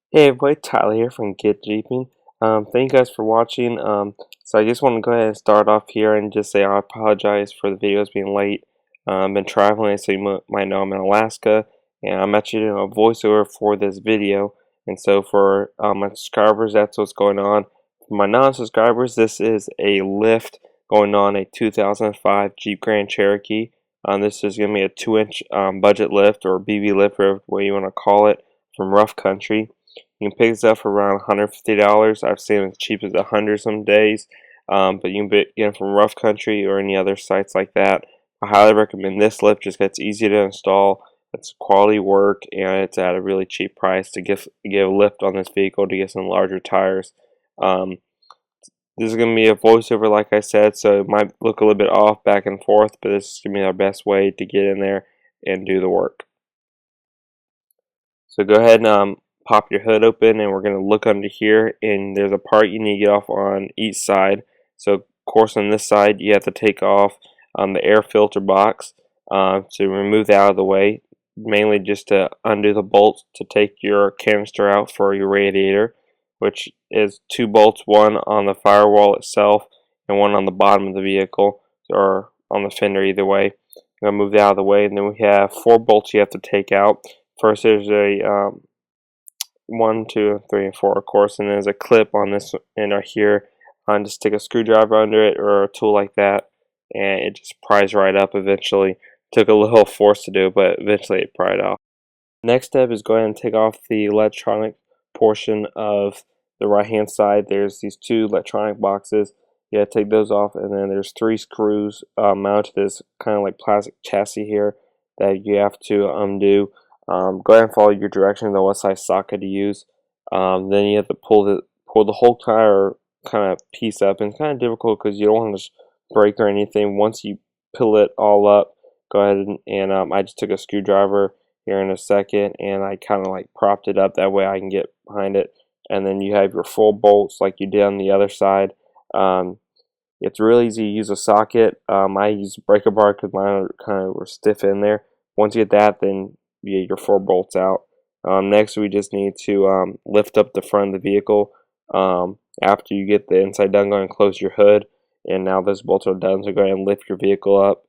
Hey everybody, Tyler here from GetJeeping. Thank you guys for watching. So I just want to go ahead and start off here and just say I apologize for the videos being late. I've been traveling, so you might know I'm in Alaska, and I'm actually doing a voiceover for this video. And so for my subscribers, that's what's going on. For my non-subscribers, this is a lift going on a 2005 Jeep Grand Cherokee. This is going to be a 2-inch budget lift or BB lift, whatever way you want to call it, from rough country. You can pick this up for around $150. I've seen it as cheap as $100 some days, but you can get it from Rough Country or any other sites like that. I highly recommend this lift just 'cause it's easy to install, it's quality work, and it's at a really cheap price to give a lift on this vehicle to get some larger tires. Um, this is going to be a voiceover, like I said, so it might look a little bit off back and forth, but this is going to be our best way to get in there and do the work. So go ahead and pop your hood open, and we're going to look under here, and there's a part you need to get off on each side. So of course on this side you have to take off the air filter box to remove that out of the way, mainly just to undo the bolts to take your canister out for your radiator, which is two bolts, one on the firewall itself and one on the bottom of the vehicle, or on the fender, either way. I'm going to move that out of the way, and then we have four bolts you have to take out. First, there's a 1, 2, 3, and 4, of course, and there's a clip on this end right here. Just stick a screwdriver under it or a tool like that, and it just pries right up eventually. Took a little force to do, but eventually it pried off. Next step is go ahead and take off the electronic portion of the right hand side. There's these two electronic boxes. You gotta take those off, and then there's three screws mounted to this kind of like plastic chassis here that you have to undo. Go ahead and follow your directions on what size socket to use. Then you have to pull the whole tire kind of piece up, and it's kind of difficult because you don't want to just break or anything. Once you pull it all up, go ahead and I just took a screwdriver here in a second, and I kind of like propped it up that way I can get behind it. And then you have your full bolts like you did on the other side. Um, it's really easy to use a socket. I use a breaker bar because mine kind of were stiff in there. Once you get that, then you get your four bolts out. Next, we just need to lift up the front of the vehicle. After you get the inside done, go ahead and close your hood. And now those bolts are done, so go ahead and lift your vehicle up.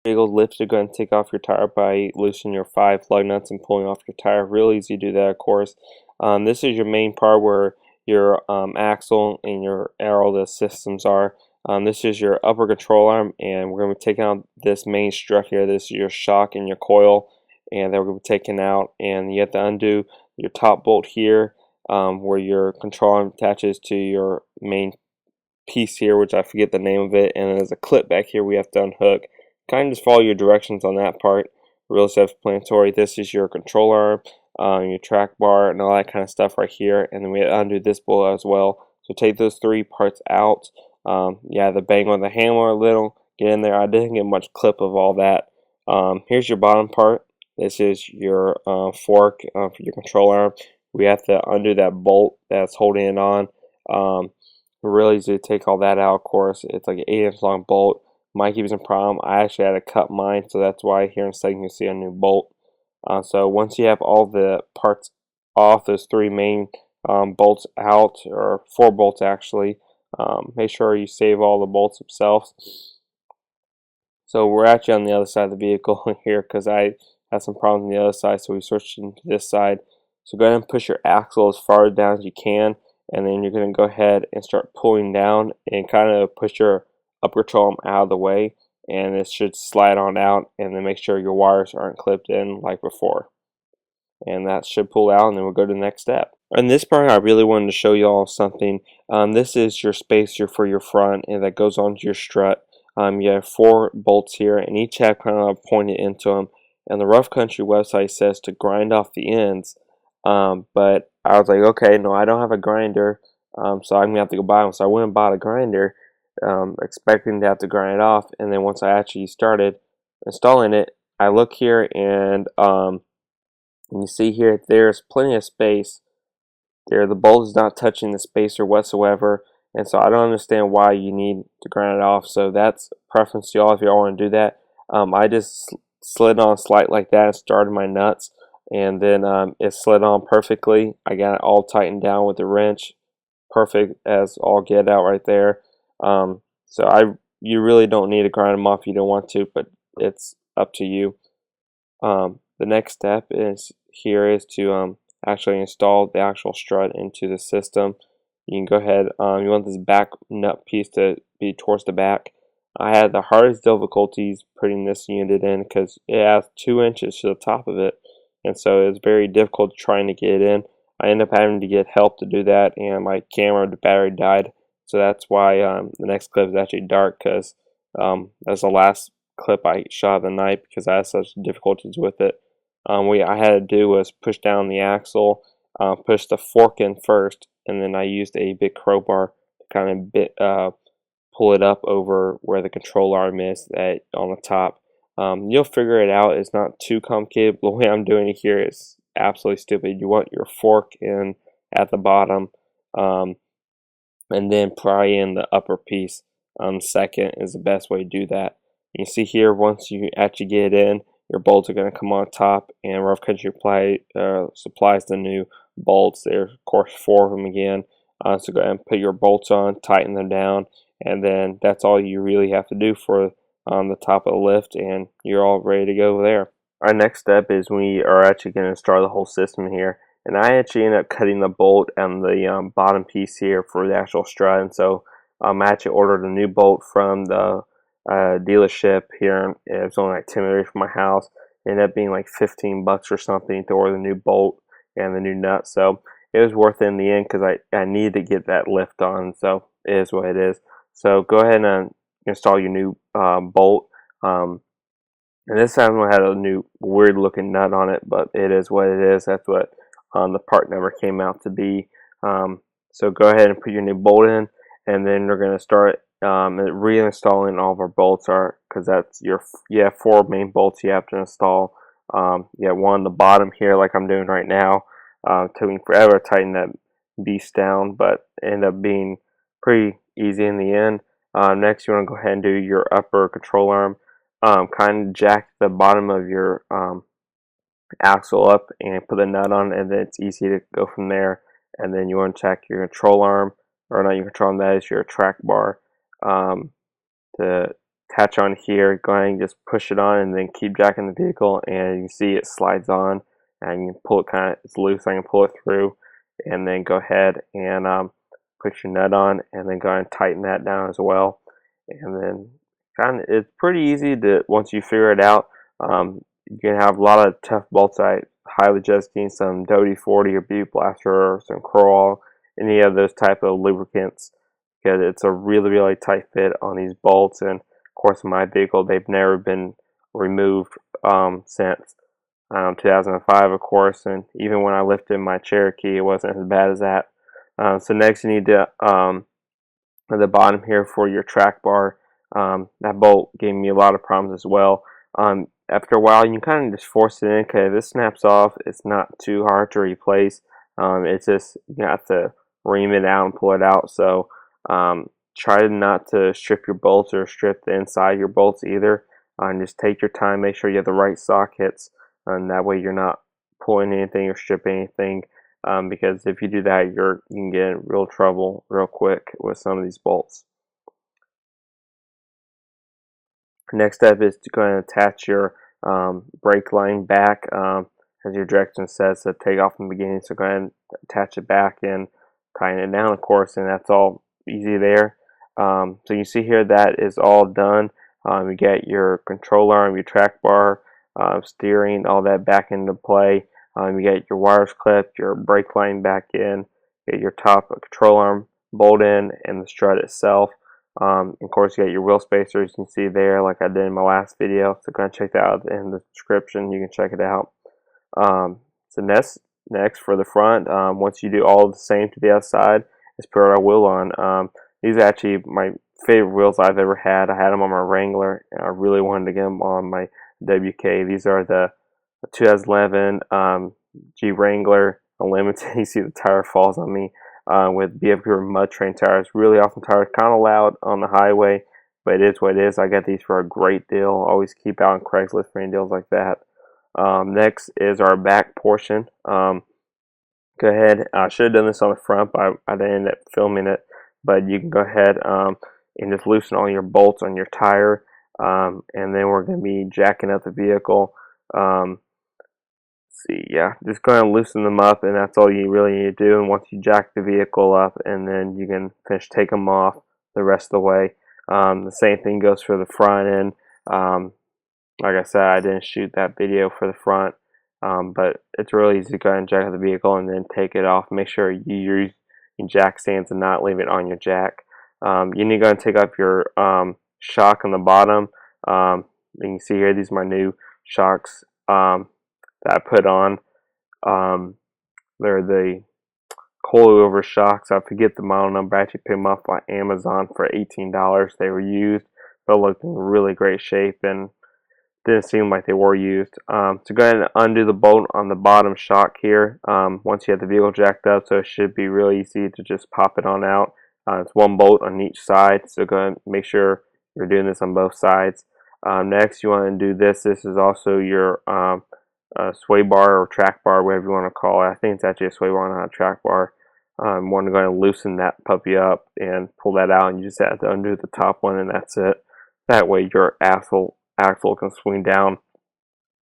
Vehicle lifts, you're going to take off your tire by loosening your 5 lug nuts and pulling off your tire. Real easy to do that, of course. This is your main part where your axle and your all the systems are. This is your upper control arm, and we're going to be taking out this main strut here. This is your shock and your coil, and then we're going to be taking out, and you have to undo your top bolt here where your control arm attaches to your main piece here, which I forget the name of it, and then there's a clip back here we have to unhook. Kind of just follow your directions on that part. Real self-explanatory. This is your control arm, your track bar, and all that kind of stuff right here. And then we undo this bolt as well. So take those three parts out. Yeah, the bang on the hammer a little. Get in there. I didn't get much clip of all that. Here's your bottom part. This is your fork for your control arm. We have to undo that bolt that's holding it on. Really easy to take all that out, of course. It's like an 8-inch long bolt. Might give you some problem. I actually had to cut mine, so that's why here in a second you see a new bolt. So once you have all the parts off, those three main bolts out, or 4 bolts actually, make sure you save all the bolts themselves. So we're actually on the other side of the vehicle here because I had some problems on the other side, so we switched into this side. So go ahead and push your axle as far down as you can, and then you're going to go ahead and start pulling down and kind of push your upper control out of the way, and it should slide on out, and then make sure your wires aren't clipped in like before. And that should pull out, and then we'll go to the next step. In this part, I really wanted to show you all something. This is your spacer for your front, and that goes onto your strut. You have 4 bolts here, and each have kind of pointed into them. And the Rough Country website says to grind off the ends, but I was like, okay, no, I don't have a grinder, so I'm gonna have to go buy one. So I went and bought a grinder, expecting to have to grind it off. And then once I actually started installing it, I look here, and you see here there's plenty of space there. The bolt is not touching the spacer whatsoever, and so I don't understand why you need to grind it off. So that's preference to y'all if y'all want to do that. I just slid on a slide like that and started my nuts. and then it slid on perfectly. I got it all tightened down with the wrench, perfect as all get out right there. So you really don't need to grind them off if you don't want to, but it's up to you. The next step is to actually install the actual strut into the system. You can go ahead, you want this back nut piece to be towards the back. I had the hardest difficulties putting this unit in because it has 2 inches to the top of it, and so it's very difficult trying to get it in. I ended up having to get help to do that, and my camera, the battery died, so that's why the next clip is actually dark, because that's the last clip I shot of the night because I had such difficulties with it. What I had to do was push down the axle, push the fork in first, and then I used a big crowbar to kind of pull it up over where the control arm is on the top. You'll figure it out. It's not too complicated. The way I'm doing it here is absolutely stupid. You want your fork in at the bottom, and then pry in the upper piece on second is the best way to do that. You see here, once you actually get it in, your bolts are going to come on top, and Rough Country supplies the new bolts. There's of course 4 of them again. So go ahead and put your bolts on, tighten them down, and then that's all you really have to do for the top of the lift, and you're all ready to go there. Our next step is we are actually going to start the whole system here. And I actually ended up cutting the bolt on the bottom piece here for the actual strut, and so I actually ordered a new bolt from the dealership here. It was only like 10 minutes from my house. It ended up being like $15 or something to order the new bolt and the new nut, so it was worth it in the end because I needed to get that lift on, so it is what it is. So go ahead and install your new bolt. And this time I had a new weird looking nut on it, but it is what it is. That's what the part number came out to be. So go ahead and put your new bolt in, and then we're going to start reinstalling all of our bolts, because that's you have 4 main bolts you have to install. You have one on the bottom here, like I'm doing right now. Took me forever to tighten that beast down, but ended up being pretty easy in the end. Next, you want to go ahead and do your upper control arm. Kind of jack the bottom of your axle up and put the nut on, and then it's easy to go from there. And then you want to check your control arm, or not your control arm, that is your track bar, to attach on here. Go ahead and just push it on, and then keep jacking the vehicle, and you can see it slides on, and you can pull it it's loose. I can pull it through, and then go ahead and put your nut on, and then go ahead and tighten that down as well. And then it's pretty easy to, once you figure it out. You can have a lot of tough bolts. I highly suggest getting some Doty 40 or Beauty Blaster or some Kroll, any of those type of lubricants, because it's a really tight fit on these bolts. And of course, in my vehicle, they've never been removed since 2005, of course. And even when I lifted my Cherokee, it wasn't as bad as that. So next, you need to at the bottom here for your track bar. That bolt gave me a lot of problems as well. After a while, you can kind of just force it in, because if this snaps off, it's not too hard to replace. It's just, you have to ream it out and pull it out. So try not to strip your bolts or strip the inside of your bolts either. And just take your time, make sure you have the right sockets, and that way you're not pulling anything or stripping anything. Because if you do that, you can get in real trouble real quick with some of these bolts. Next step is to go ahead and attach your brake line back, as your direction says to take off in the beginning. So go ahead and attach it back and tighten it down, of course, and that's all easy there. So you see here that is all done. You get your control arm, your track bar, steering, all that back into play. You get your wires clipped, your brake line back in, get your top control arm bolt in, and the strut itself. Of course, you got your wheel spacers, you can see there, like I did in my last video. So go ahead and check that out in the description. You can check it out. So next for the front, once you do all the same to the outside, is put our wheel on. These are actually my favorite wheels I've ever had. I had them on my Wrangler, and I really wanted to get them on my WK. These are the 2011 G Wrangler Unlimited. You see the tire falls on me. With BF mud train tires, really awesome tires, kind of loud on the highway, but it is what it is. I got these for a great deal. Always keep out on Craigslist for any deals like that. Next is our back portion. Go ahead. I should have done this on the front, but I didn't end up filming it. But you can go ahead and just loosen all your bolts on your tire, and then we're going to be jacking up the vehicle. See, yeah, just go ahead and loosen them up, and that's all you really need to do. And once you jack the vehicle up, and then you can finish take them off the rest of the way. The same thing goes for the front end. Like I said, I didn't shoot that video for the front, but it's really easy to go ahead and jack up the vehicle and then take it off. Make sure you use your jack stands and not leave it on your jack. You need to go and take off your shock on the bottom. You can see here, these are my new shocks that I put on. They're the coilover shocks. I forget the model number. I actually picked them up on Amazon for $18. They were used, but looked in really great shape and didn't seem like they were used. So go ahead and undo the bolt on the bottom shock here once you have the vehicle jacked up, so it should be really easy to just pop it on out. It's one bolt on each side, so go ahead and make sure you're doing this on both sides. Next, you want to do this. This is also your sway bar or track bar, whatever you want to call it. I think it's actually a sway bar, not a track bar. You want to go ahead and loosen that puppy up and pull that out, and you just have to undo the top one, and that's it. That way your axle can swing down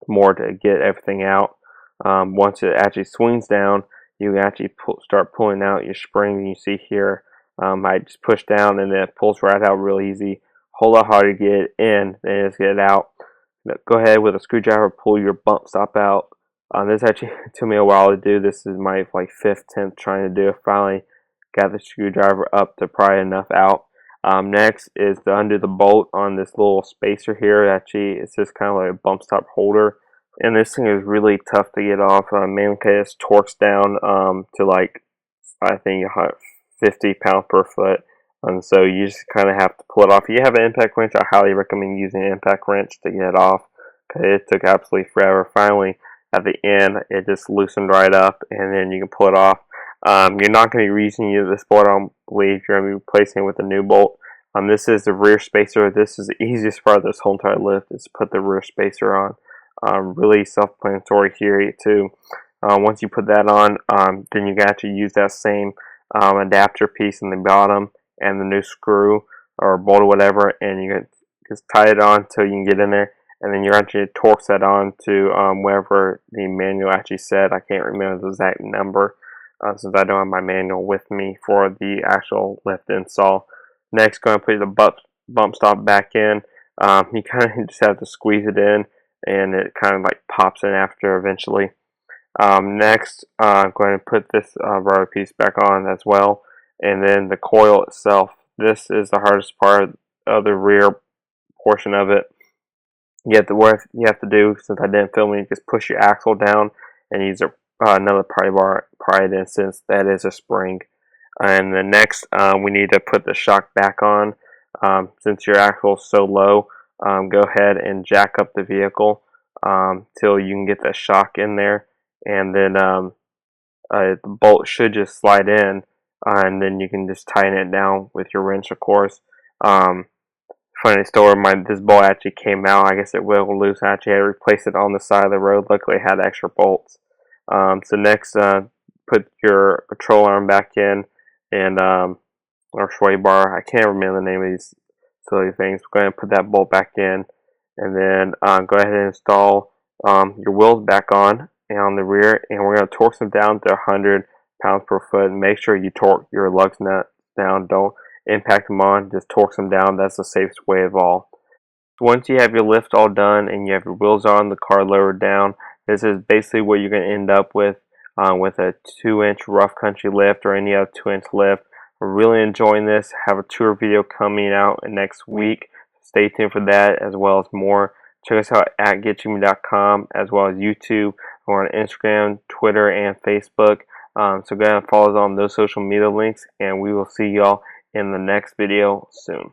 more to get everything out. Once it actually swings down, you can actually start pulling out your spring. You see here, I just push down and then it pulls right out real easy. Hold out hard to get it in, then just get it out. Go ahead with a screwdriver, pull your bump stop out. This actually took me a while to do. This is my like 5th attempt trying to do it. Finally got the screwdriver up to pry enough out. Next is to undo the bolt on this little spacer here. Actually, it's just kind of like a bump stop holder, and this thing is really tough to get off. Mainly because it torques down to like, I think 50 pounds per foot, and so you just kind of have to pull it off. If you have an impact wrench, I highly recommend using an impact wrench to get it off, because it took absolutely forever. Finally, at the end, it just loosened right up, and then you can pull it off. You're not going to be reusing this bolt, I don't believe. You're going to be replacing it with a new bolt. This is the rear spacer. This is the easiest part of this whole entire lift, is to put the rear spacer on. Really self-explanatory here too. Once you put that on, then you can actually use that same adapter piece in the bottom and the new screw or bolt or whatever, and you can just tie it on until you can get in there, and then you actually torque that on to wherever the manual actually said. I can't remember the exact number, since I don't have my manual with me for the actual lift install. Next, go and put the bump stop back in. You kind of just have to squeeze it in, and it kind of like pops in after eventually. Next, I'm going to put this rubber piece back on as well, and then the coil itself. This is the hardest part of the rear portion of it. What you have to do, since I didn't film it, you just push your axle down and use another pry bar, pry it in, since that is a spring. And the next, we need to put the shock back on. Since your axle is so low, go ahead and jack up the vehicle till you can get the shock in there, and then the bolt should just slide in, and then you can just tighten it down with your wrench, of course. Funny story, this bolt actually came out. I guess it will loose. I actually had to replace it on the side of the road. Luckily, it had extra bolts. So next, put your control arm back in, and or sway bar. I can't remember the name of these silly things. Go ahead and put that bolt back in, and then go ahead and install your wheels back on the rear, and we're going to torque them down to 100 pounds per foot. Make sure you torque your lugs nuts down. Don't impact them on, just torque them down. That's the safest way of all. Once you have your lift all done and you have your wheels on, the car lowered down, this is basically what you're going to end up with a 2-inch rough country lift or any other 2-inch lift. We're really enjoying this. Have a tour video coming out next week. Stay tuned for that, as well as more. Check us out at GetJeeping.com, as well as YouTube. We're on Instagram, Twitter, and Facebook. So go ahead and follow us on those social media links, and we will see y'all in the next video soon.